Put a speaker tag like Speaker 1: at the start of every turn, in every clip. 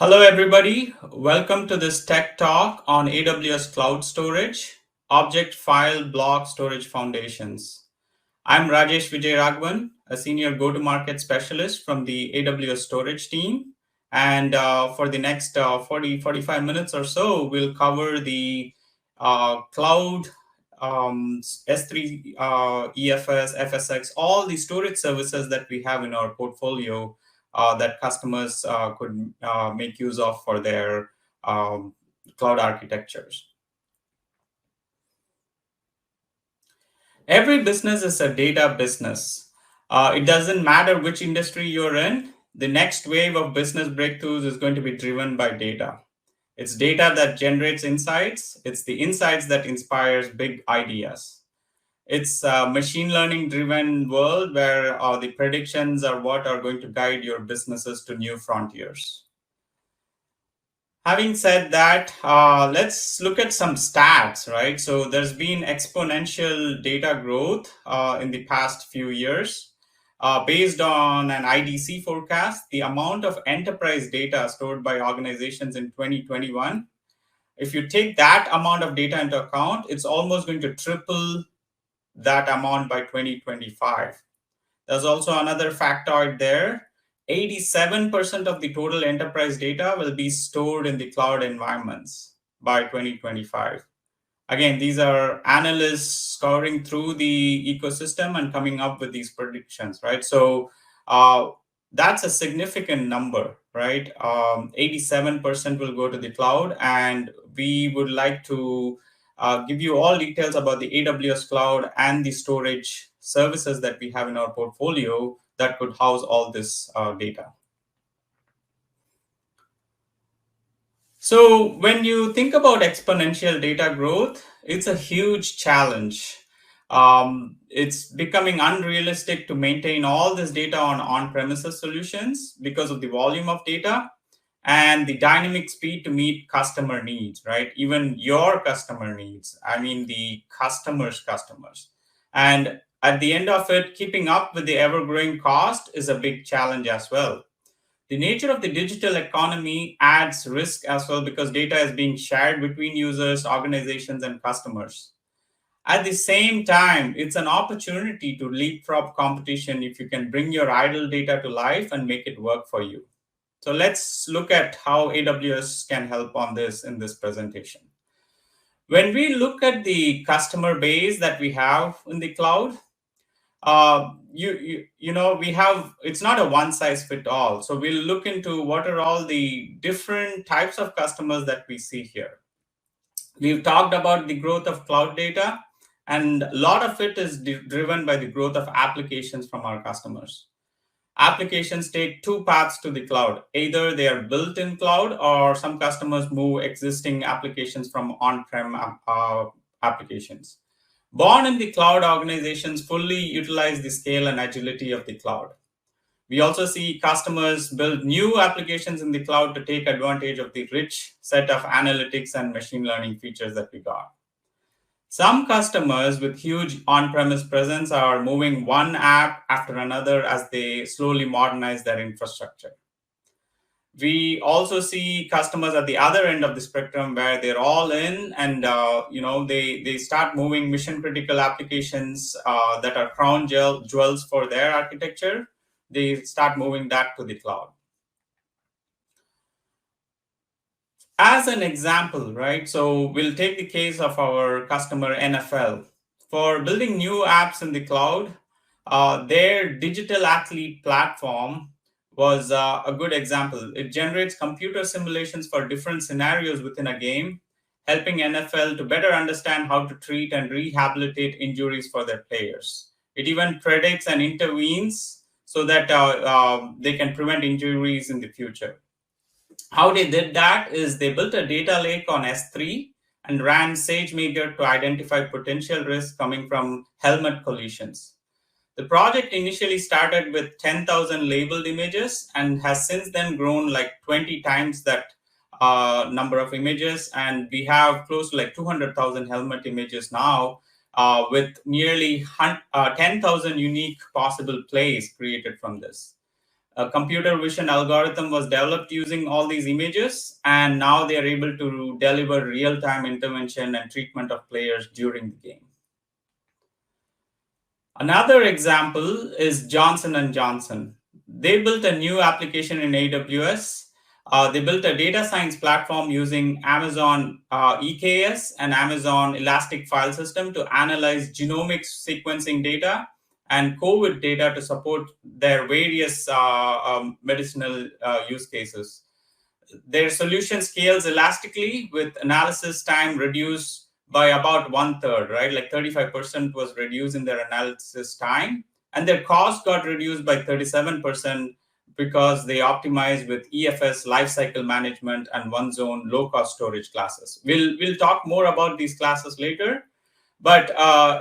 Speaker 1: Hello, everybody. Welcome to this tech talk on AWS Cloud Storage, Object File Block Storage Foundations. I'm Rajesh Vijayaraghavan, a senior go-to-market specialist from the AWS storage team. And for the next 45 minutes or so, we'll cover the cloud, S3, EFS, FSX, all the storage services that we have in our portfolio that customers could make use of for their cloud architectures. Every business is a data business. It doesn't matter which industry you're in, the next wave of business breakthroughs is going to be driven by data. It's data that generates insights. It's the insights that inspires big ideas. It's a machine learning driven world where the predictions are what are going to guide your businesses to new frontiers. Having said that, let's look at some stats, right? So there's been exponential data growth in the past few years. Based on an IDC forecast, the amount of enterprise data stored by organizations in 2021, if you take that amount of data into account, it's almost going to triple that amount by 2025. There's also another factoid there. 87% of the total enterprise data will be stored in the cloud environments by 2025. Again, these are analysts scouring through the ecosystem and coming up with these predictions, right? So that's a significant number, right? 87% will go to the cloud, and we would like to give you all details about the AWS Cloud and the storage services that we have in our portfolio that could house all this data. So when you think about exponential data growth, it's a huge challenge. It's becoming unrealistic to maintain all this data on on-premises solutions because of the volume of data and the dynamic speed to meet customer needs, right? Even your customer needs, I mean the customer's customers. And at the end of it, keeping up with the ever-growing cost is a big challenge as well. The nature of the digital economy adds risk as well because data is being shared between users, organizations, and customers. At the same time, it's an opportunity to leapfrog competition if you can bring your idle data to life and make it work for you. So let's look at how AWS can help on this in this presentation. When we look at the customer base that we have in the cloud, we have, it's not a one size fit all. So we'll look into what are all the different types of customers that we see here. We've talked about the growth of cloud data, and a lot of it is driven by the growth of applications from our customers. Applications take two paths to the cloud. Either they are built in cloud, or some customers move existing applications from on-prem applications. Born in the cloud, organizations fully utilize the scale and agility of the cloud. We also see customers build new applications in the cloud to take advantage of the rich set of analytics and machine learning features that we got. Some customers with huge on-premise presence are moving one app after another as they slowly modernize their infrastructure. We also see customers at the other end of the spectrum where they're all in and they start moving mission critical applications that are crown jewels for their architecture. They start moving that to the cloud. As an example, right? So we'll take the case of our customer NFL. For building new apps in the cloud, their digital athlete platform was a good example. It generates computer simulations for different scenarios within a game, helping NFL to better understand how to treat and rehabilitate injuries for their players. It even predicts and intervenes so that they can prevent injuries in the future. How they did that is they built a data lake on S3 and ran SageMaker to identify potential risks coming from helmet collisions. The project initially started with 10,000 labeled images and has since then grown like 20 times that number of images. And we have close to like 200,000 helmet images now with nearly 10,000 unique possible plays created from this. A computer vision algorithm was developed using all these images, and now they are able to deliver real-time intervention and treatment of players during the game. Another example is Johnson and Johnson. They built a new application in AWS. They built a data science platform using Amazon EKS and Amazon Elastic File System to analyze genomics sequencing data and COVID data to support their various medicinal use cases. Their solution scales elastically with analysis time reduced by about 1/3, right? Like 35% was reduced in their analysis time, and their cost got reduced by 37% because they optimized with EFS lifecycle management and one zone low cost storage classes. We'll talk more about these classes later. But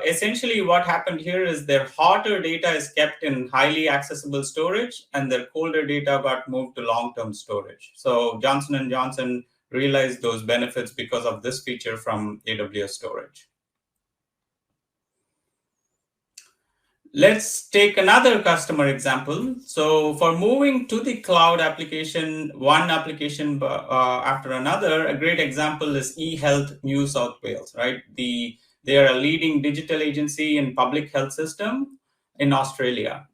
Speaker 1: essentially, what happened here is their hotter data is kept in highly accessible storage, and their colder data got moved to long-term storage. So Johnson and Johnson realized those benefits because of this feature from AWS storage. Let's take another customer example. So for moving to the cloud application, one application after another, a great example is eHealth New South Wales, right? They are a leading digital agency in public health system in Australia.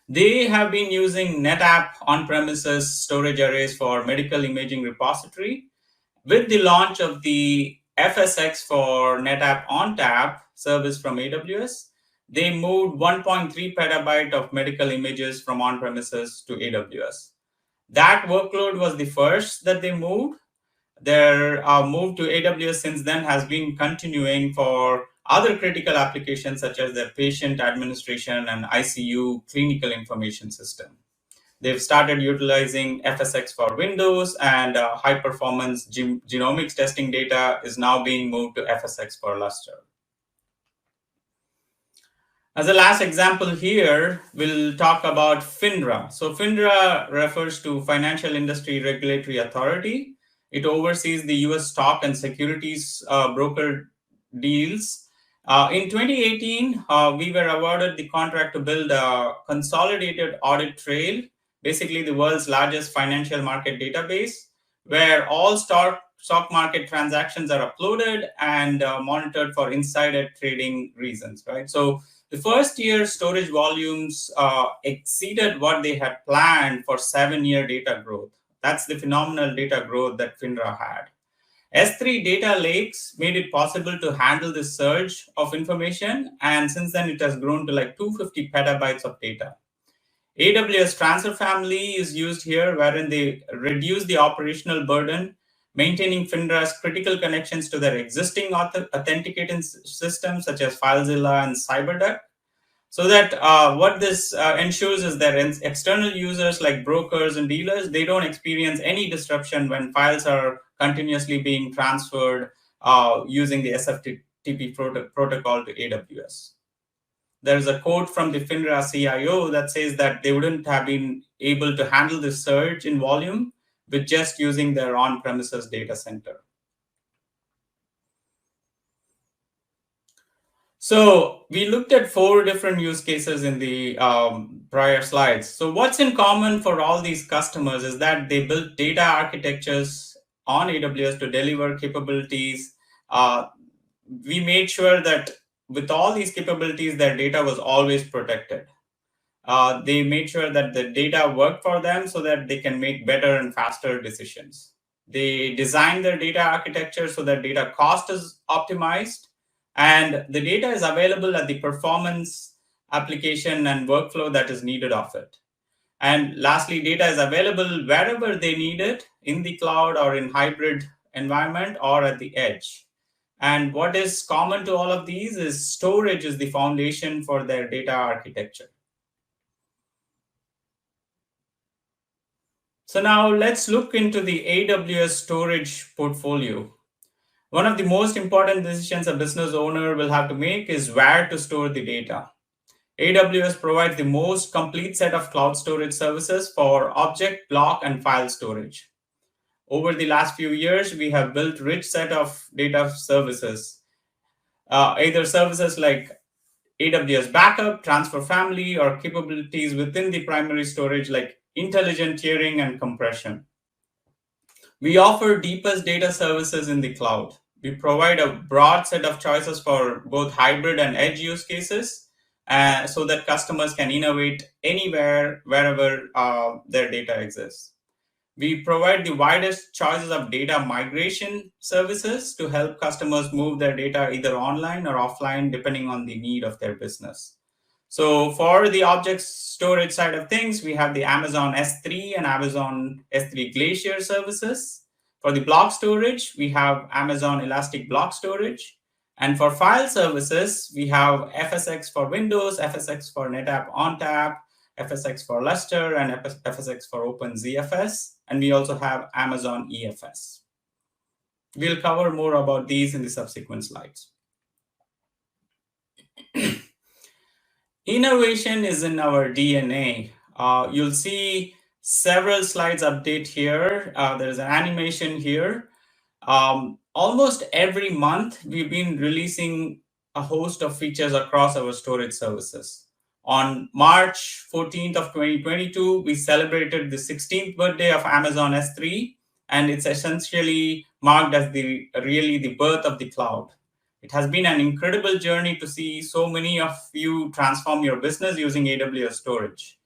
Speaker 1: They have been using NetApp on-premises storage arrays for medical imaging repository. With the launch of the FSX for NetApp ONTAP service from AWS, they moved 1.3 petabyte of medical images from on-premises to AWS. That workload was the first that they moved. Their move to AWS since then has been continuing for other critical applications such as their patient administration and ICU clinical information system. They've started utilizing FSX for Windows, and high-performance genomics testing data is now being moved to FSX for Lustre. As a last example here, we'll talk about FINRA. So FINRA refers to Financial Industry Regulatory Authority. It oversees the US stock and securities broker deals. In 2018, we were awarded the contract to build a consolidated audit trail, basically the world's largest financial market database, where all stock market transactions are uploaded and monitored for insider trading reasons, right? So the first year storage volumes exceeded what they had planned for 7-year data growth. That's the phenomenal data growth that FINRA had. S3 data lakes made it possible to handle this surge of information, and since then it has grown to like 250 petabytes of data. AWS Transfer Family is used here, wherein they reduce the operational burden, maintaining FINRA's critical connections to their existing authenticating systems such as FileZilla and CyberDuck. So that what this ensures is that external users like brokers and dealers, they don't experience any disruption when files are continuously being transferred using the SFTP protocol to AWS. There's a quote from the FINRA CIO that says that they wouldn't have been able to handle this surge in volume with just using their on-premises data center. So we looked at 4 different use cases in the prior slides. So what's in common for all these customers is that they built data architectures on AWS to deliver capabilities. We made sure that with all these capabilities, their data was always protected. They made sure that the data worked for them so that they can make better and faster decisions. They designed their data architecture so that data cost is optimized, and the data is available at the performance, application, and workflow that is needed of it. And lastly, data is available wherever they need it, in the cloud or in hybrid environment or at the edge. And what is common to all of these is storage is the foundation for their data architecture. So now let's look into the AWS storage portfolio. One of the most important decisions a business owner will have to make is where to store the data. AWS provides the most complete set of cloud storage services for object, block, and file storage. Over the last few years, we have built a rich set of data services, either services like AWS Backup, Transfer Family, or capabilities within the primary storage like intelligent tiering and compression. We offer deepest data services in the cloud. We provide a broad set of choices for both hybrid and edge use cases so that customers can innovate anywhere, wherever their data exists. We provide the widest choices of data migration services to help customers move their data either online or offline, depending on the need of their business. So for the object storage side of things, we have the Amazon S3 and Amazon S3 Glacier services. For the block storage, we have Amazon Elastic Block Storage. And for file services, we have FSX for Windows, FSX for NetApp ONTAP, FSX for Lustre, and FSX for Open ZFS. And we also have Amazon EFS. We'll cover more about these in the subsequent slides. Innovation is in our DNA. You'll see several slides update here. There's an animation here. Almost every month, we've been releasing a host of features across our storage services. On March 14th of 2022, we celebrated the 16th birthday of Amazon S3, and it's essentially marked as really the birth of the cloud. It has been an incredible journey to see so many of you transform your business using AWS storage.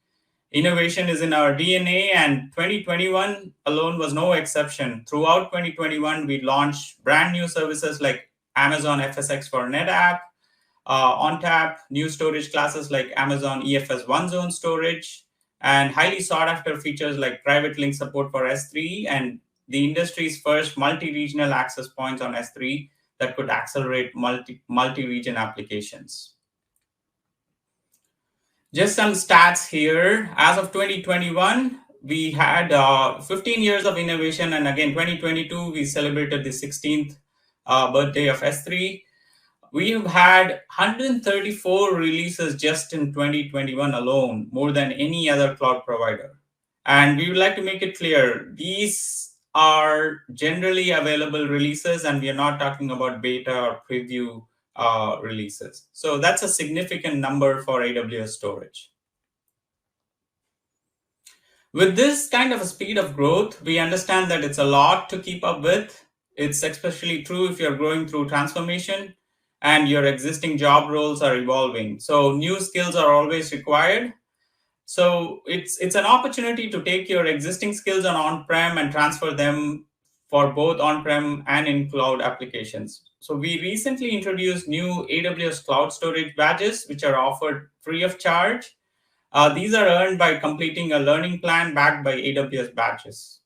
Speaker 1: Innovation is in our DNA, and 2021 alone was no exception. Throughout 2021, we launched brand new services like Amazon FSX for NetApp, ONTAP, new storage classes like Amazon EFS One Zone Storage, and highly sought after features like private link support for S3 and the industry's first multi-regional access points on S3 that could accelerate multi-region applications. Just some stats here. As of 2021, we had 15 years of innovation, and again, 2022, we celebrated the 16th birthday of S3. We have had 134 releases just in 2021 alone, more than any other cloud provider. And we would like to make it clear, these are generally available releases, and we are not talking about beta or preview releases. So that's a significant number for AWS storage. With this kind of a speed of growth, we understand that it's a lot to keep up with. It's especially true if you're going through transformation and your existing job roles are evolving. So new skills are always required. So it's an opportunity to take your existing skills on-prem and transfer them for both on-prem and in cloud applications. So we recently introduced new AWS Cloud Storage badges, which are offered free of charge. These are earned by completing a learning plan backed by AWS badges.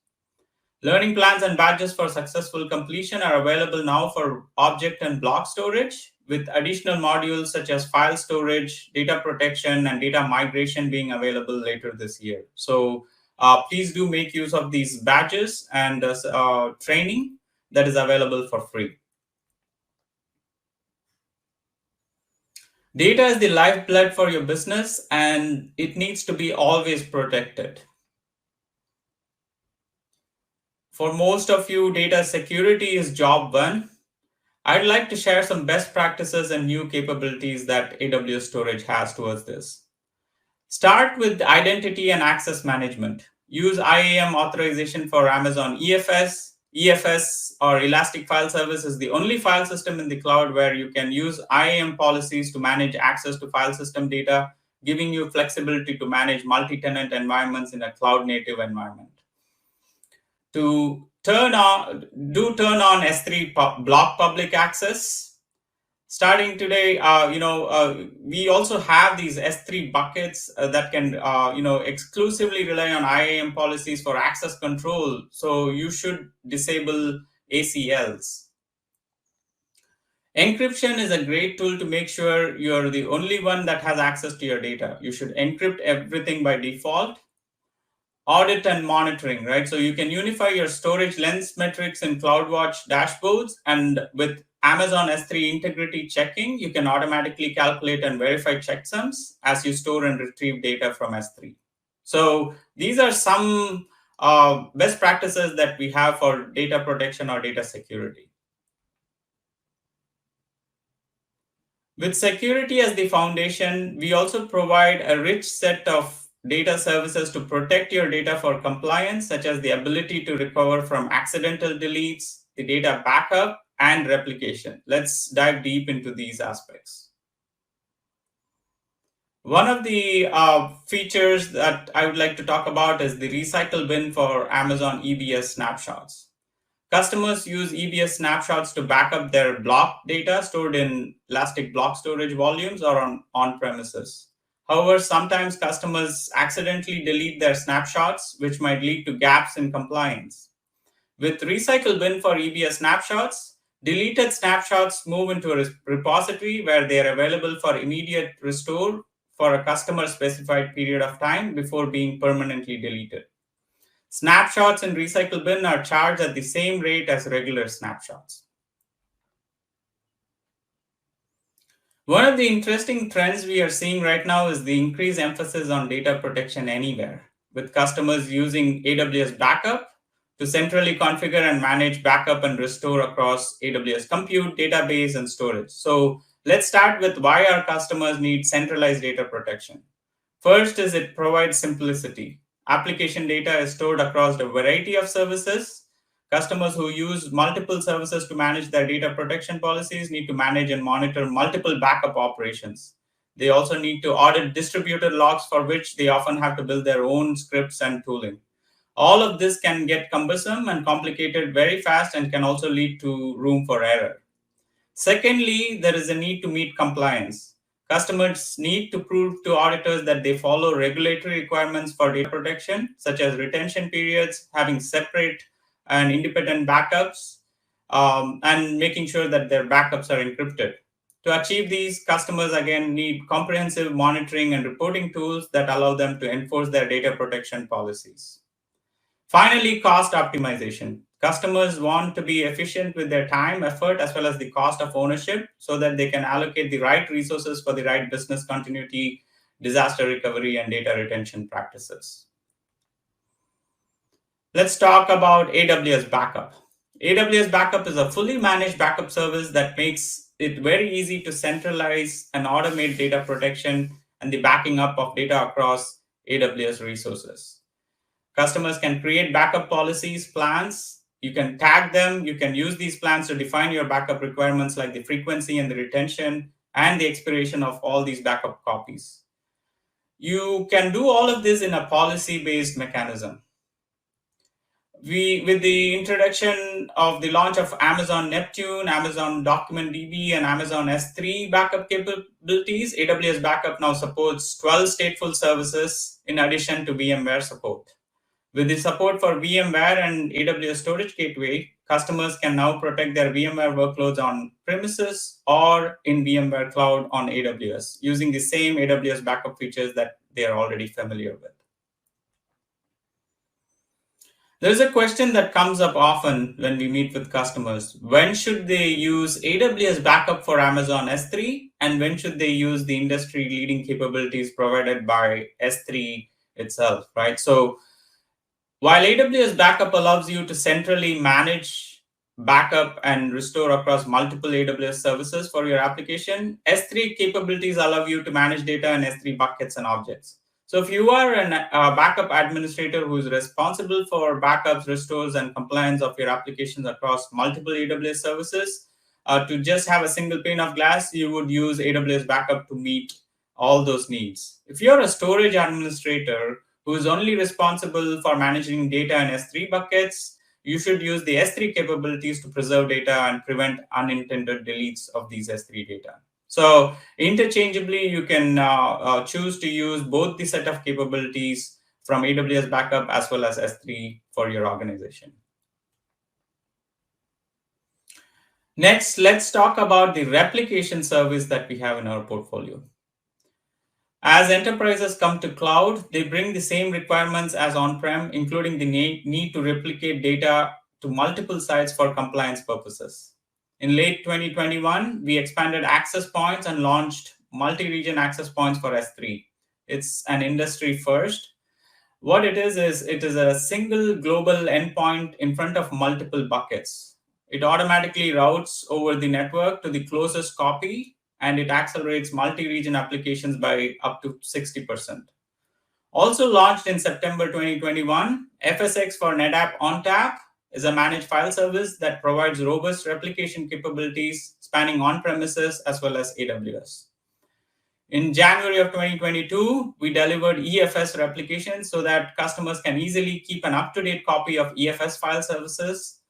Speaker 1: Learning plans and badges for successful completion are available now for object and block storage, with additional modules such as file storage, data protection, and data migration being available later this year. So please do make use of these badges and training that is available for free. Data is the lifeblood for your business, and it needs to be always protected. For most of you, data security is job one. I'd like to share some best practices and new capabilities that AWS Storage has towards this. Start with identity and access management. Use IAM authorization for Amazon EFS. EFS or Elastic File Service is the only file system in the cloud where you can use IAM policies to manage access to file system data, giving you flexibility to manage multi-tenant environments in a cloud-native environment. To turn on S3 block public access. Starting today, we also have these S3 buckets that can, exclusively rely on IAM policies for access control. So you should disable ACLs. Encryption is a great tool to make sure you're the only one that has access to your data. You should encrypt everything by default. Audit and monitoring, right? So you can unify your storage lens metrics in CloudWatch dashboards, and with Amazon S3 integrity checking, you can automatically calculate and verify checksums as you store and retrieve data from S3. So these are some best practices that we have for data protection or data security. With security as the foundation, we also provide a rich set of data services to protect your data for compliance, such as the ability to recover from accidental deletes, the data backup, and replication. Let's dive deep into these aspects. One of the features that I would like to talk about is the recycle bin for Amazon EBS snapshots. Customers use EBS snapshots to back up their block data stored in elastic block storage volumes or on premises. However, sometimes customers accidentally delete their snapshots, which might lead to gaps in compliance. With Recycle Bin for EBS snapshots, deleted snapshots move into a repository where they are available for immediate restore for a customer specified period of time before being permanently deleted. Snapshots in Recycle Bin are charged at the same rate as regular snapshots. One of the interesting trends we are seeing right now is the increased emphasis on data protection anywhere, with customers using AWS Backup to centrally configure and manage backup and restore across AWS compute, database, and storage. So let's start with why our customers need centralized data protection. First is it provides simplicity. Application data is stored across a variety of services. Customers who use multiple services to manage their data protection policies need to manage and monitor multiple backup operations. They also need to audit distributed logs, for which they often have to build their own scripts and tooling. All of this can get cumbersome and complicated very fast and can also lead to room for error. Secondly, there is a need to meet compliance. Customers need to prove to auditors that they follow regulatory requirements for data protection, such as retention periods, having separate and independent backups, and making sure that their backups are encrypted. To achieve these, customers again need comprehensive monitoring and reporting tools that allow them to enforce their data protection policies. Finally, cost optimization. Customers want to be efficient with their time, effort, as well as the cost of ownership so that they can allocate the right resources for the right business continuity, disaster recovery, and data retention practices. Let's talk about AWS Backup. AWS Backup is a fully managed backup service that makes it very easy to centralize and automate data protection and the backing up of data across AWS resources. Customers can create backup policies, plans. You can tag them. You can use these plans to define your backup requirements, like the frequency and the retention and the expiration of all these backup copies. You can do all of this in a policy-based mechanism. With the introduction of the launch of Amazon Neptune, Amazon Document DB, and Amazon S3 backup capabilities, AWS Backup now supports 12 stateful services in addition to VMware support. With the support for VMware and AWS Storage Gateway, customers can now protect their VMware workloads on premises or in VMware Cloud on AWS using the same AWS backup features that they are already familiar with. There's a question that comes up often when we meet with customers. When should they use AWS Backup for Amazon S3? And when should they use the industry-leading capabilities provided by S3 itself, right? So while AWS Backup allows you to centrally manage backup and restore across multiple AWS services for your application, S3 capabilities allow you to manage data in S3 buckets and objects. So if you are a backup administrator who is responsible for backups, restores, and compliance of your applications across multiple AWS services, to just have a single pane of glass, you would use AWS Backup to meet all those needs. If you're a storage administrator who is only responsible for managing data in S3 buckets, you should use the S3 capabilities to preserve data and prevent unintended deletes of these S3 data. So interchangeably, you can choose to use both the set of capabilities from AWS Backup as well as S3 for your organization. Next, let's talk about the replication service that we have in our portfolio. As enterprises come to cloud, they bring the same requirements as on-prem, including the need to replicate data to multiple sites for compliance purposes. In late 2021, we expanded access points and launched multi-region access points for S3. It's an industry first. What it is a single global endpoint in front of multiple buckets. It automatically routes over the network to the closest copy, and it accelerates multi-region applications by up to 60%. Also launched in September 2021, FSX for NetApp ONTAP is a managed file service that provides robust replication capabilities spanning on-premises as well as AWS. In January of 2022, we delivered EFS replication so that customers can easily keep an up-to-date copy of EFS file services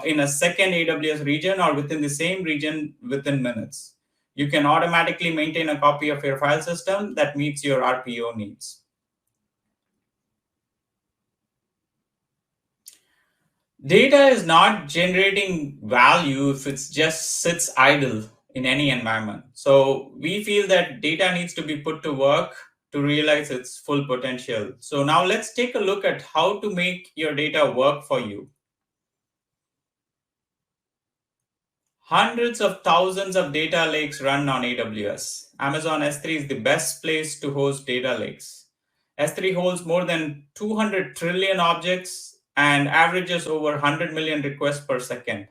Speaker 1: in a second AWS region or within the same region within minutes. You can automatically maintain a copy of your file system that meets your RPO needs. Data is not generating value if it just sits idle in any environment. So we feel that data needs to be put to work to realize its full potential. So now let's take a look at how to make your data work for you. Hundreds of thousands of data lakes run on AWS. Amazon S3 is the best place to host data lakes. S3 holds more than 200 trillion objects and averages over 100 million requests per second.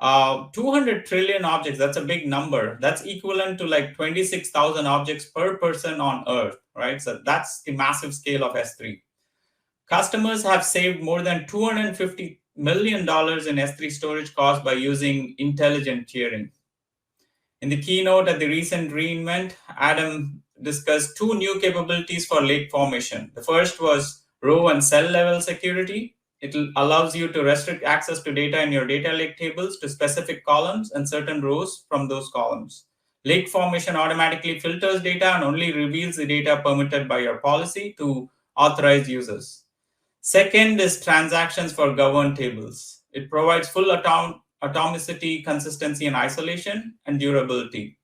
Speaker 1: 200 trillion objects, that's a big number. That's equivalent to like 26,000 objects per person on Earth, right? So that's the massive scale of S3. Customers have saved more than $250 million in S3 storage costs by using intelligent tiering. In the keynote at the recent reInvent, Adam discussed two new capabilities for lake formation. The first was row and cell level security. It allows you to restrict access to data in your data lake tables to specific columns and certain rows from those columns. Lake formation automatically filters data and only reveals the data permitted by your policy to authorized users. Second is transactions for governed tables. It provides full atomicity, consistency, and isolation, and durability.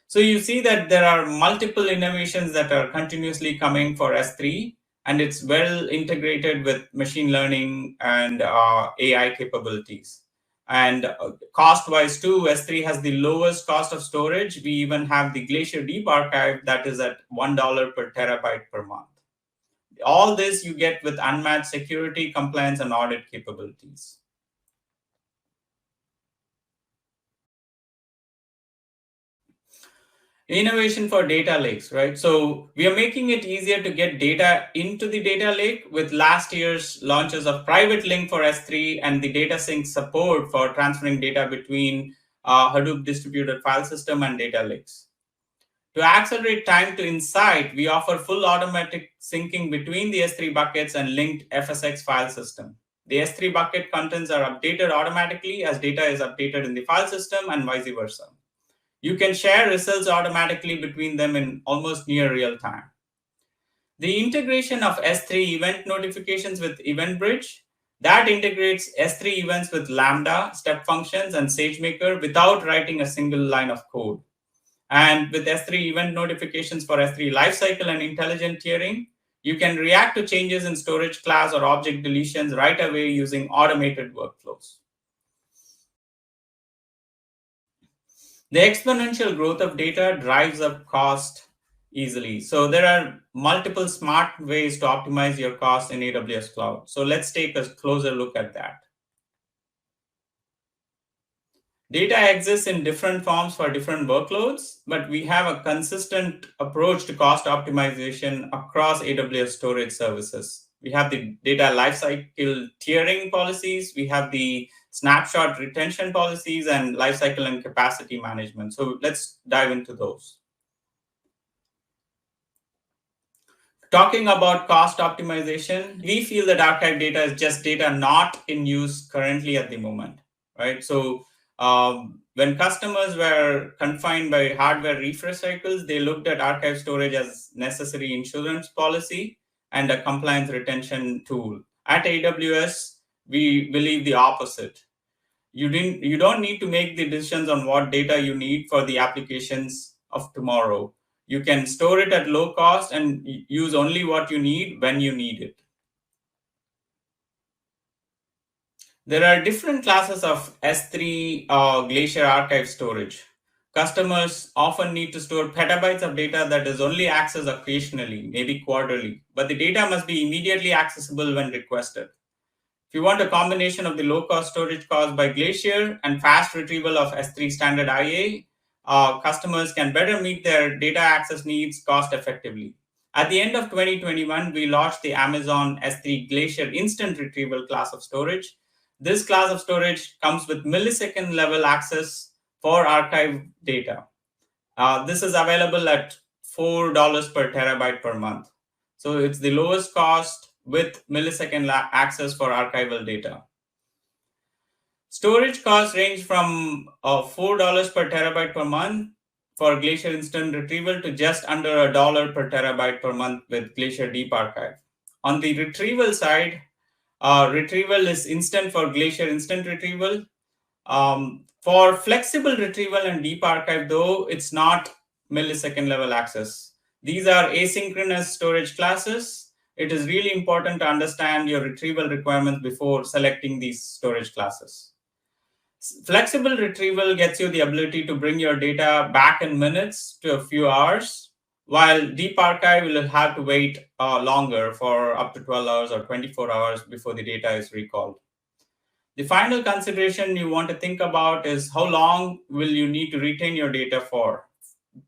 Speaker 1: So you see that there are multiple innovations that are continuously coming for S3, and it's well integrated with machine learning and AI capabilities. And cost-wise too, S3 has the lowest cost of storage. We even have the Glacier Deep Archive that is at $1 per terabyte per month. All this you get with unmatched security, compliance, and audit capabilities. Innovation for data lakes, right? So we are making it easier to get data into the data lake with last year's launches of Private Link for S3 and the data sync support for transferring data between Hadoop distributed file system and data lakes. To accelerate time to insight, we offer full automatic syncing between the S3 buckets and linked FSX file system. The S3 bucket contents are updated automatically as data is updated in the file system and vice versa. You can share results automatically between them in almost near real time. The integration of S3 event notifications with EventBridge, that integrates S3 events with Lambda, step functions, and SageMaker without writing a single line of code. And with S3 event notifications for S3 lifecycle and intelligent tiering, you can react to changes in storage class or object deletions right away using automated workflows. The exponential growth of data drives up cost easily. So there are multiple smart ways to optimize your cost in AWS Cloud. So let's take a closer look at that. Data exists in different forms for different workloads, but we have a consistent approach to cost optimization across AWS storage services. We have the data lifecycle tiering policies, we have the snapshot retention policies, and lifecycle and capacity management. So let's dive into those. Talking about cost optimization, we feel that archive data is just data not in use currently at the moment, right? So when customers were confined by hardware refresh cycles, they looked at archive storage as necessary insurance policy and a compliance retention tool. At AWS, we believe the opposite. You don't need to make the decisions on what data you need for the applications of tomorrow. You can store it at low cost and use only what you need when you need it. There are different classes of S3 Glacier archive storage. Customers often need to store petabytes of data that is only accessed occasionally, maybe quarterly, but the data must be immediately accessible when requested. If you want a combination of the low-cost storage caused by Glacier and fast retrieval of S3 standard IA, customers can better meet their data access needs cost effectively. At the end of 2021, we launched the Amazon S3 Glacier Instant Retrieval class of storage. This class of storage comes with millisecond level access for archive data. This is available at $4 per terabyte per month. So it's the lowest cost with millisecond access for archival data. Storage costs range from $4 per terabyte per month for Glacier Instant Retrieval to just under $1 per terabyte per month with Glacier Deep Archive. On the retrieval side, retrieval is instant for Glacier Instant Retrieval. For flexible retrieval and deep archive, though, it's not millisecond level access. These are asynchronous storage classes. It is really important to understand your retrieval requirements before selecting these storage classes. Flexible retrieval gets you the ability to bring your data back in minutes to a few hours, while deep archive will have to wait longer for up to 12 hours or 24 hours before the data is recalled. The final consideration you want to think about is how long will you need to retain your data for.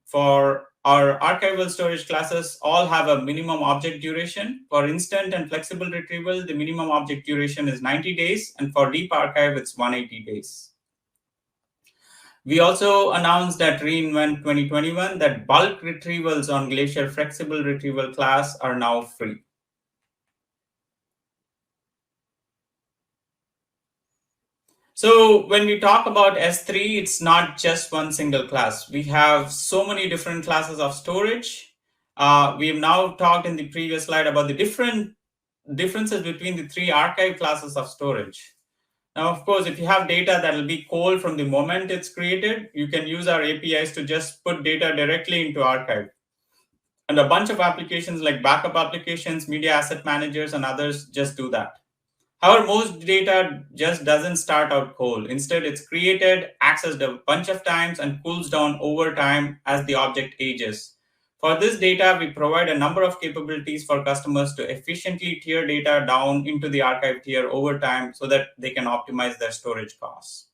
Speaker 1: For our archival storage classes, all have a minimum object duration. For instant and flexible retrieval, the minimum object duration is 90 days, and for deep archive, it's 180 days. We also announced at reInvent 2021 that bulk retrievals on Glacier Flexible Retrieval class are now free. So when we talk about S3, it's not just one single class. We have so many different classes of storage. We have now talked in the previous slide about the differences between the three archive classes of storage. Now, of course, if you have data that will be cold from the moment it's created, you can use our APIs to just put data directly into archive. And a bunch of applications like backup applications, media asset managers, and others just do that. However, most data just doesn't start out cold. Instead, it's created, accessed a bunch of times, and cools down over time as the object ages. For this data, we provide a number of capabilities for customers to efficiently tier data down into the archive tier over time so that they can optimize their storage costs.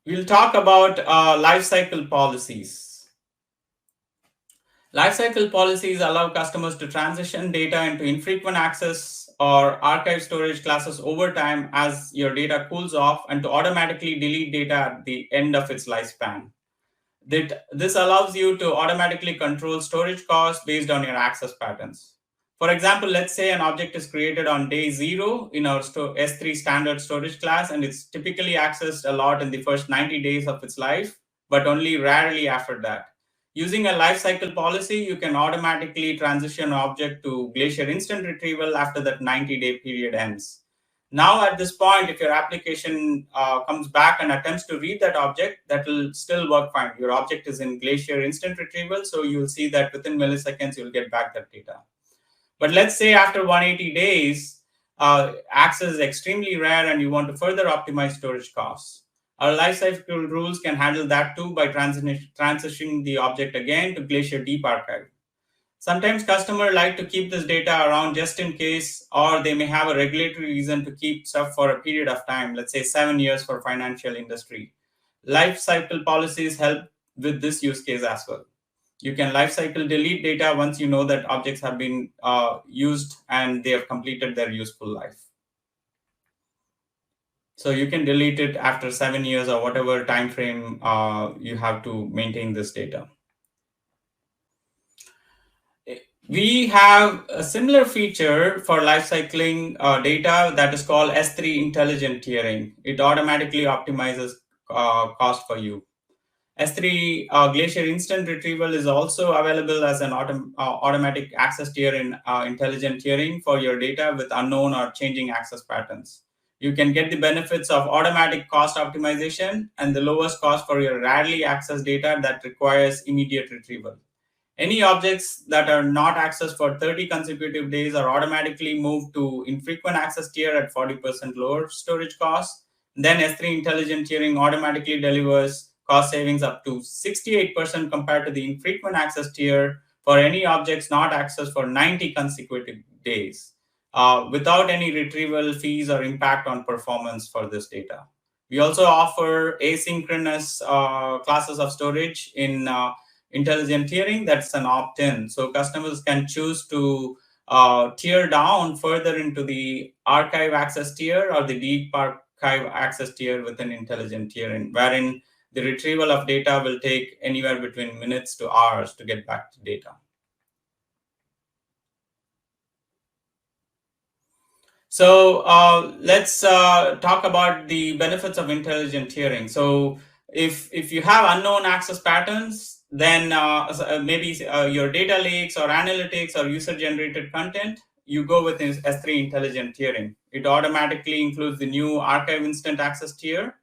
Speaker 1: We'll talk about lifecycle policies. Lifecycle policies allow customers to transition data into infrequent access or archive storage classes over time as your data cools off, and to automatically delete data at the end of its lifespan. This allows you to automatically control storage costs based on your access patterns. For example, let's say an object is created on day 0 in our S3 standard storage class, and it's typically accessed a lot in the first 90 days of its life, but only rarely after that. Using a lifecycle policy, you can automatically transition an object to Glacier Instant Retrieval after that 90-day period ends. Now, at this point, if your application comes back and attempts to read that object, that will still work fine. Your object is in Glacier Instant Retrieval, so you'll see that within milliseconds, you'll get back that data. But let's say after 180 days, access is extremely rare and you want to further optimize storage costs. Our lifecycle rules can handle that too by transitioning the object again to Glacier Deep Archive. Sometimes customers like to keep this data around just in case, or they may have a regulatory reason to keep stuff for a period of time, let's say 7 years for financial industry. Lifecycle policies help with this use case as well. You can lifecycle delete data once you know that objects have been used and they have completed their useful life. So you can delete it after 7 years or whatever time frame you have to maintain this data. We have a similar feature for lifecycling data that is called S3 intelligent tiering. It automatically optimizes cost for you. S3 Glacier Instant Retrieval is also available as an automatic access tier in intelligent tiering for your data with unknown or changing access patterns. You can get the benefits of automatic cost optimization and the lowest cost for your rarely accessed data that requires immediate retrieval. Any objects that are not accessed for 30 consecutive days are automatically moved to infrequent access tier at 40% lower storage costs. Then S3 intelligent tiering automatically delivers cost savings up to 68% compared to the infrequent access tier for any objects not accessed for 90 consecutive days, without any retrieval fees or impact on performance for this data. We also offer asynchronous classes of storage in intelligent tiering. That's an opt-in. So customers can choose to tier down further into the archive access tier or the deep archive access tier within intelligent tiering, wherein the retrieval of data will take anywhere between minutes to hours to get back to data. So let's talk about the benefits of intelligent tiering. So if you have unknown access patterns, then maybe your data lakes or analytics or user generated content, you go with S3 intelligent tiering. It automatically includes the new archive instant access tier.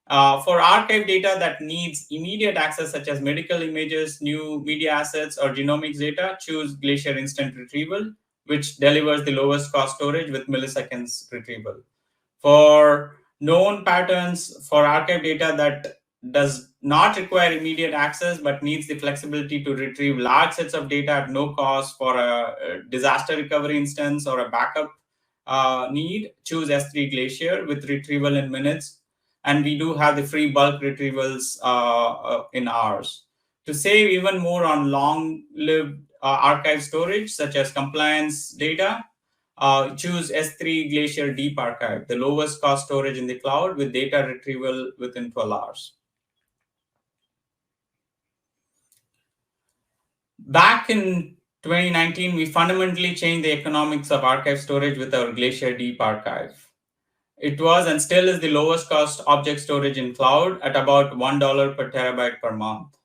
Speaker 1: For archive data that needs immediate access, such as medical images, new media assets, or genomics data, choose Glacier Instant Retrieval, which delivers the lowest cost storage with milliseconds retrieval. For known patterns, for archive data that does not require immediate access but needs the flexibility to retrieve large sets of data at no cost for a disaster recovery instance or a backup need, choose S3 Glacier with retrieval in minutes. And we do have the free bulk retrievals in hours. To save even more on long-lived archive storage, such as compliance data, choose S3 Glacier Deep Archive, the lowest cost storage in the cloud with data retrieval within 12 hours. Back in 2019, we fundamentally changed the economics of archive storage with our Glacier Deep Archive. It was and still is the lowest cost object storage in cloud at about $1 per terabyte per month.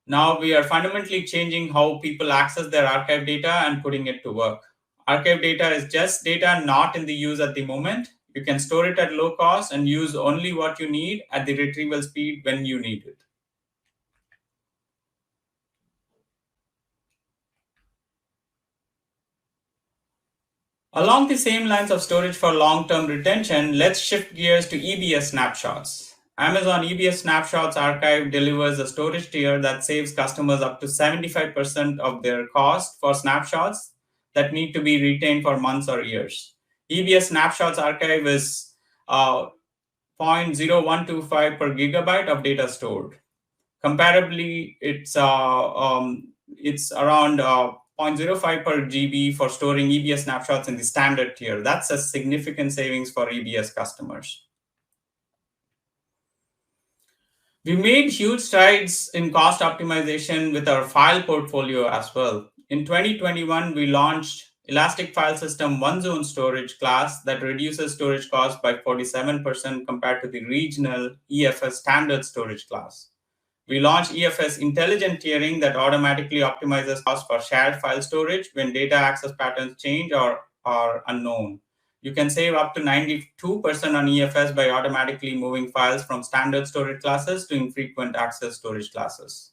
Speaker 1: Now we are fundamentally changing how people access their archive data and putting it to work. Archive data is just data not in the use at the moment. You can store it at low cost and use only what you need at the retrieval speed when you need it. Along the same lines of storage for long-term retention, let's shift gears to EBS snapshots. Amazon EBS Snapshots Archive delivers a storage tier that saves customers up to 75% of their cost for snapshots that need to be retained for months or years. EBS Snapshots Archive is 0.0125 per gigabyte of data stored. Comparably, it's around 0.05 per GB for storing EBS snapshots in the standard tier. That's a significant savings for EBS customers. We made huge strides in cost optimization with our file portfolio as well. In 2021, we launched Elastic File System One-Zone Storage class that reduces storage costs by 47% compared to the regional EFS standard storage class. We launched EFS Intelligent Tiering that automatically optimizes costs for shared file storage when data access patterns change or are unknown. You can save up to 92% on EFS by automatically moving files from standard storage classes to infrequent access storage classes.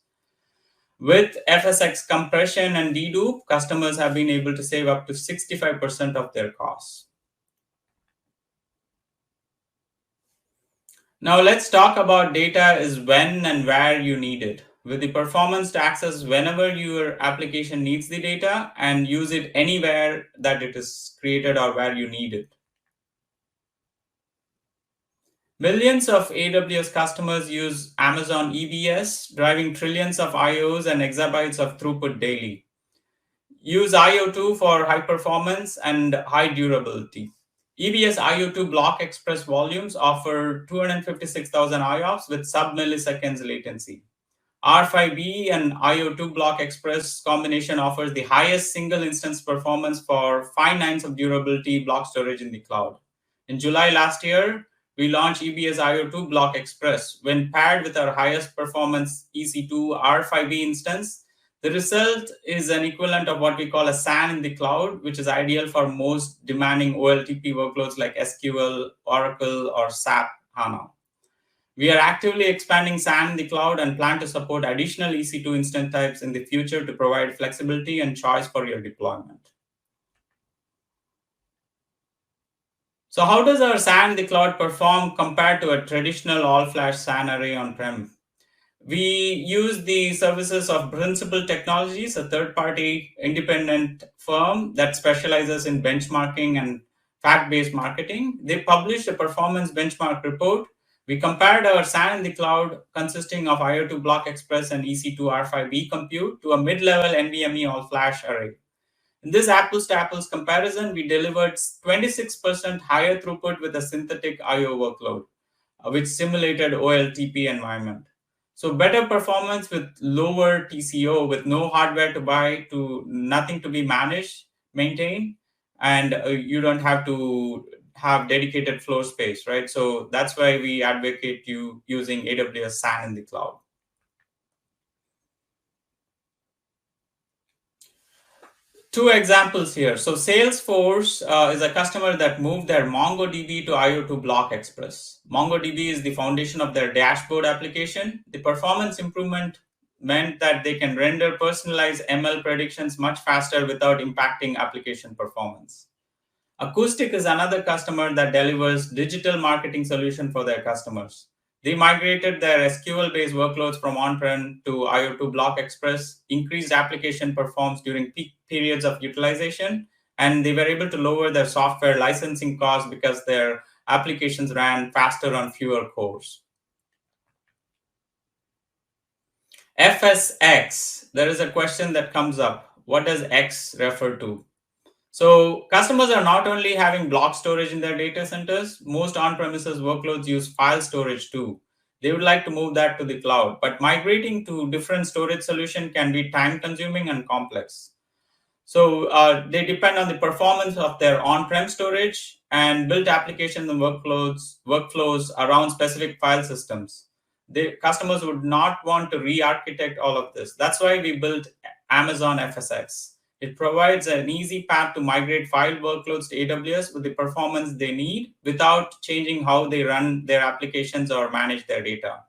Speaker 1: With FSX compression and dedupe, customers have been able to save up to 65% of their costs. Now let's talk about data is when and where you need it. With the performance to access whenever your application needs the data and use it anywhere that it is created or where you need it. Millions of AWS customers use Amazon EBS, driving trillions of IOs and exabytes of throughput daily. Use IO2 for high performance and high durability. EBS IO2 block express volumes offer 256,000 IOPS with sub-milliseconds latency. R5B and IO2 block express combination offers the highest single instance performance for 5 nines of durability block storage in the cloud. In July last year, we launched EBS IO2 block express. When paired with our highest performance EC2 R5B instance, the result is an equivalent of what we call a SAN in the cloud, which is ideal for most demanding OLTP workloads like SQL, Oracle, or SAP HANA. We are actively expanding SAN in the cloud and plan to support additional EC2 instance types in the future to provide flexibility and choice for your deployment. So how does our SAN in the cloud perform compared to a traditional all-flash SAN array on-prem? We use the services of Principal Technologies, a third-party independent firm that specializes in benchmarking and fact-based marketing. They published a performance benchmark report We compared our SAN in the cloud consisting of IO2 Block Express and EC2 R5E compute to a mid-level NVMe all-flash array. In this apples-to-apples comparison, we delivered 26% higher throughput with a synthetic I/O workload, which simulated OLTP environment. So better performance with lower TCO, with no hardware to buy, to nothing to be managed, maintained, and you don't have to have dedicated floor space, right? So that's why we advocate you using AWS SAN in the cloud. Two examples here. So Salesforce is a customer that moved their MongoDB to IO2 Block Express. MongoDB is the foundation of their dashboard application. The performance improvement meant that they can render personalized ML predictions much faster without impacting application performance. Acoustic is another customer that delivers digital marketing solution for their customers. They migrated their SQL-based workloads from on-prem to IO2 Block Express, increased application performance during peak periods of utilization, and they were able to lower their software licensing costs because their applications ran faster on fewer cores. FSX, there is a question that comes up. What does X refer to? So customers are not only having block storage in their data centers, most on-premises workloads use file storage too. They would like to move that to the cloud, but migrating to different storage solution can be time-consuming and complex. So they depend on the performance of their on-prem storage and build applications and workflows around specific file systems. The customers would not want to re-architect all of this. That's why we built Amazon FSX. It provides an easy path to migrate file workloads to AWS with the performance they need without changing how they run their applications or manage their data.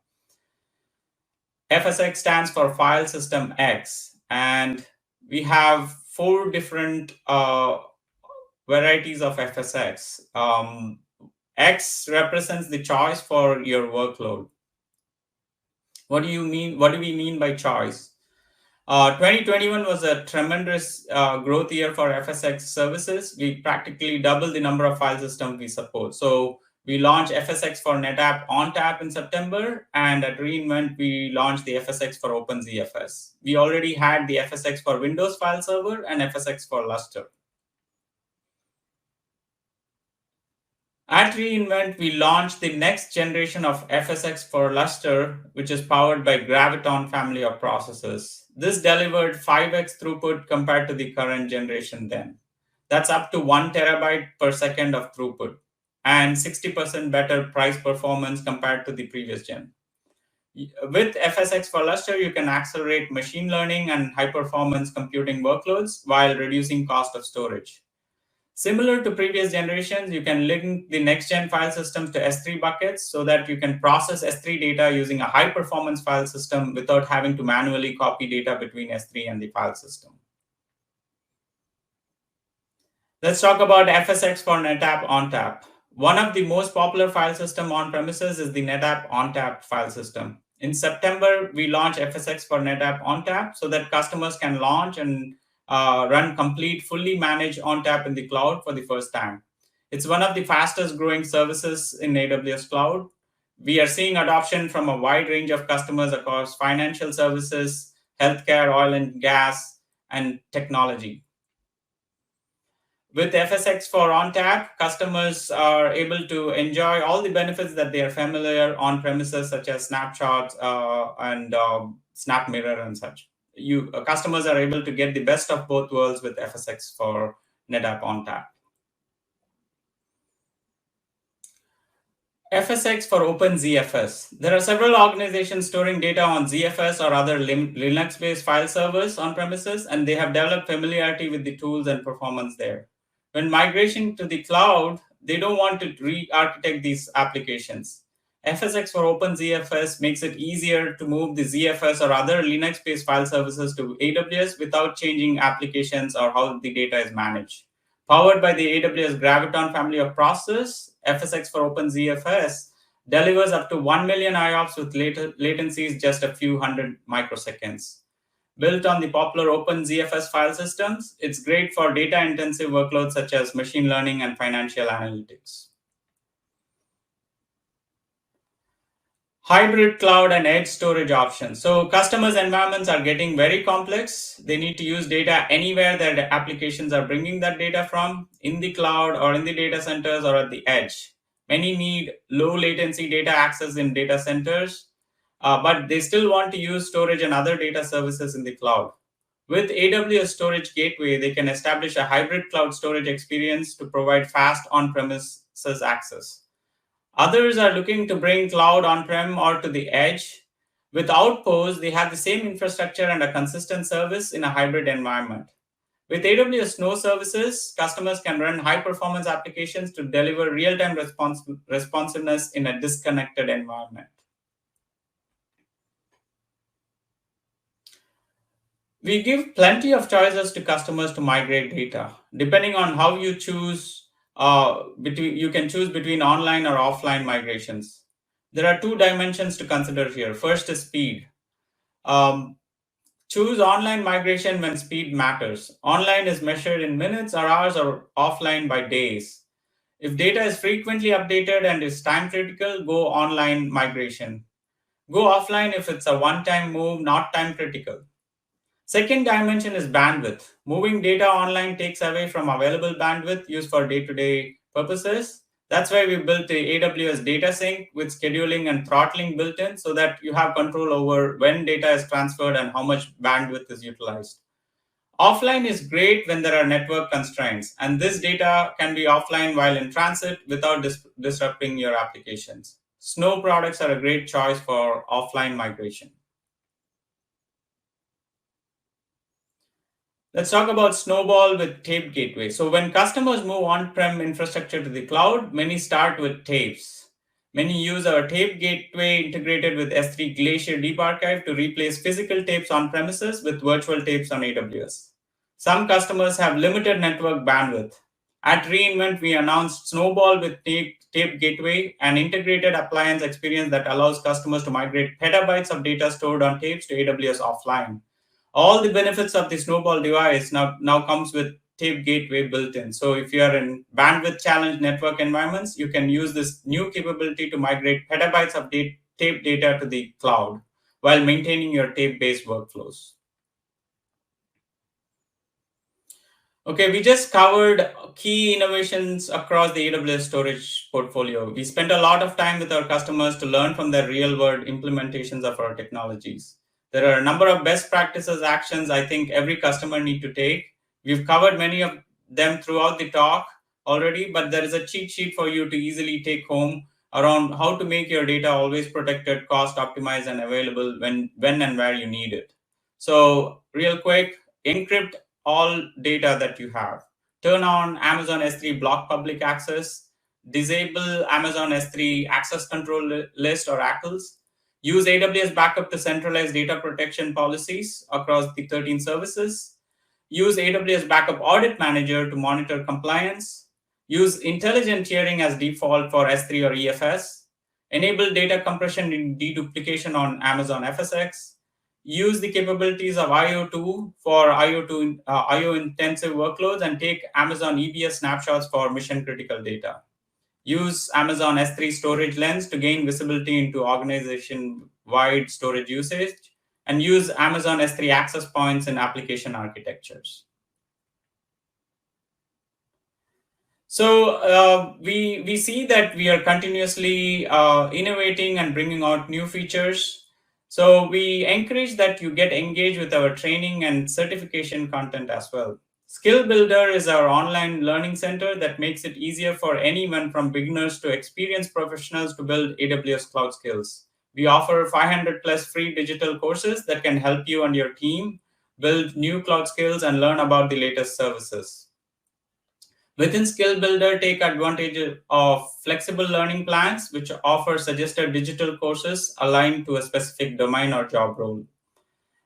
Speaker 1: FSX stands for File System X, and we have 4 different varieties of FSX. X represents the choice for your workload. What do you mean? What do we mean by choice? 2021 was a tremendous growth year for FSX services. We practically doubled the number of file systems we support. So we launched FSX for NetApp ONTAP in September, and at reInvent, we launched the FSX for Open ZFS. We already had the FSX for Windows File Server and FSX for Lustre. At reInvent, we launched the next generation of FSX for Lustre, which is powered by Graviton family of processors. This delivered 5x throughput compared to the current generation then. That's up to 1 terabyte per second of throughput and 60% better price performance compared to the previous gen. With FSX for Lustre, you can accelerate machine learning and high-performance computing workloads while reducing cost of storage. Similar to previous generations, you can link the next-gen file systems to S3 buckets so that you can process S3 data using a high-performance file system without having to manually copy data between S3 and the file system. Let's talk about FSX for NetApp ONTAP. One of the most popular file system on premises is the NetApp ONTAP file system. In September, we launched FSX for NetApp ONTAP so that customers can launch and run complete, fully managed ONTAP in the cloud for the first time. It's one of the fastest growing services in AWS Cloud. We are seeing adoption from a wide range of customers across financial services, healthcare, oil and gas, and technology. With FSX for ONTAP, customers are able to enjoy all the benefits that they are familiar on premises, such as Snapshots and SnapMirror and such. Customers are able to get the best of both worlds with FSX for NetApp ONTAP. FSX for Open ZFS. There are several organizations storing data on ZFS or other Linux-based file servers on premises, and they have developed familiarity with the tools and performance there. When migration to the cloud, they don't want to re-architect these applications. FSX for Open ZFS makes it easier to move the ZFS or other Linux-based file services to AWS without changing applications or how the data is managed. Powered by the AWS Graviton family of processors, FSX for Open ZFS delivers up to 1 million IOPS with latencies just a few hundred microseconds. Built on the popular Open ZFS file systems, it's great for data-intensive workloads such as machine learning and financial analytics. Hybrid cloud and edge storage options. So customers' environments are getting very complex. They need to use data anywhere their applications are bringing that data from, in the cloud or in the data centers or at the edge. Many need low latency data access in data centers, but they still want to use storage and other data services in the cloud. With AWS Storage Gateway, they can establish a hybrid cloud storage experience to provide fast on-premises access. Others are looking to bring cloud on-prem or to the edge. With Outposts, they have the same infrastructure and a consistent service in a hybrid environment. With AWS Snow services, customers can run high-performance applications to deliver real-time responsiveness in a disconnected environment. We give plenty of choices to customers to migrate data. Depending on how you choose, you can choose between online or offline migrations. There are two dimensions to consider here. First is speed. Um, Choose online migration when speed matters. Online is measured in minutes or hours, or offline by days. If data is frequently updated and is time critical, go online migration. Go offline if it's a one-time move, not time critical. Second dimension is bandwidth. Moving data online takes away from available bandwidth used for day-to-day purposes. That's why we built the AWS data sync with scheduling and throttling built in, so that you have control over when data is transferred and how much bandwidth is utilized. Offline is great when there are network constraints, and this data can be offline while in transit without disrupting your applications. Snow products are a great choice for offline migration. Let's talk about Snowball with tape gateway. So when customers move on-prem infrastructure to the cloud, many start with tapes. Many use our tape gateway integrated with S3 Glacier Deep Archive to replace physical tapes on premises with virtual tapes on AWS. Some customers have limited network bandwidth. At reInvent, we announced Snowball with tape gateway, an integrated appliance experience that allows customers to migrate petabytes of data stored on tapes to AWS offline. All the benefits of the Snowball device now comes with tape gateway built in. So if you are in bandwidth challenged network environments, you can use this new capability to migrate petabytes of tape data to the cloud while maintaining your tape-based workflows. Okay, we just covered key innovations across the AWS storage portfolio. We spent a lot of time with our customers to learn from their real-world implementations of our technologies. There are a number of best practices actions I think every customer need to take. We've covered many of them throughout the talk already, but there is a cheat sheet for you to easily take home around how to make your data always protected, cost optimized, and available when and where you need it. So real quick, encrypt all data that you have. Turn on Amazon S3 block public access. Disable Amazon S3 access control list or ACLs. Use AWS Backup to centralize data protection policies across the 13 services. Use AWS Backup Audit Manager to monitor compliance. Use intelligent tiering as default for S3 or EFS. Enable data compression and deduplication on Amazon FSx. Use the capabilities of IO2 for IO intensive workloads, and take Amazon EBS snapshots for mission critical data. Use Amazon S3 storage lens to gain visibility into organization-wide storage usage, and use Amazon S3 access points in application architectures. So we see that we are continuously innovating and bringing out new features. So we encourage that you get engaged with our training and certification content as well. Skill Builder is our online learning center that makes it easier for anyone from beginners to experienced professionals to build AWS cloud skills. We offer 500 plus free digital courses that can help you and your team build new cloud skills and learn about the latest services. Within Skill Builder, take advantage of flexible learning plans, which offer suggested digital courses aligned to a specific domain or job role.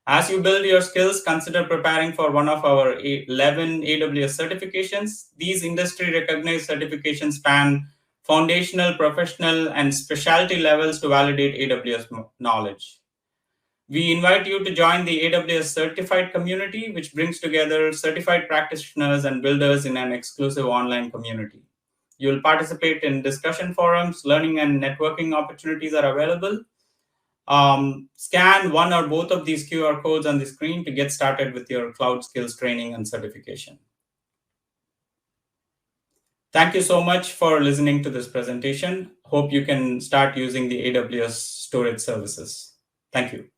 Speaker 1: As you build your skills, consider preparing for one of our 11 AWS certifications. These industry-recognized certifications span foundational, professional, and specialty levels to validate AWS knowledge. We invite you to join the AWS certified community, which brings together certified practitioners and builders in an exclusive online community. You'll participate in discussion forums, learning and networking opportunities are available. Scan one or both of these QR codes on the screen to get started with your cloud skills training and certification. Thank you so much for listening to this presentation. Hope you can start using the AWS storage services. Thank you.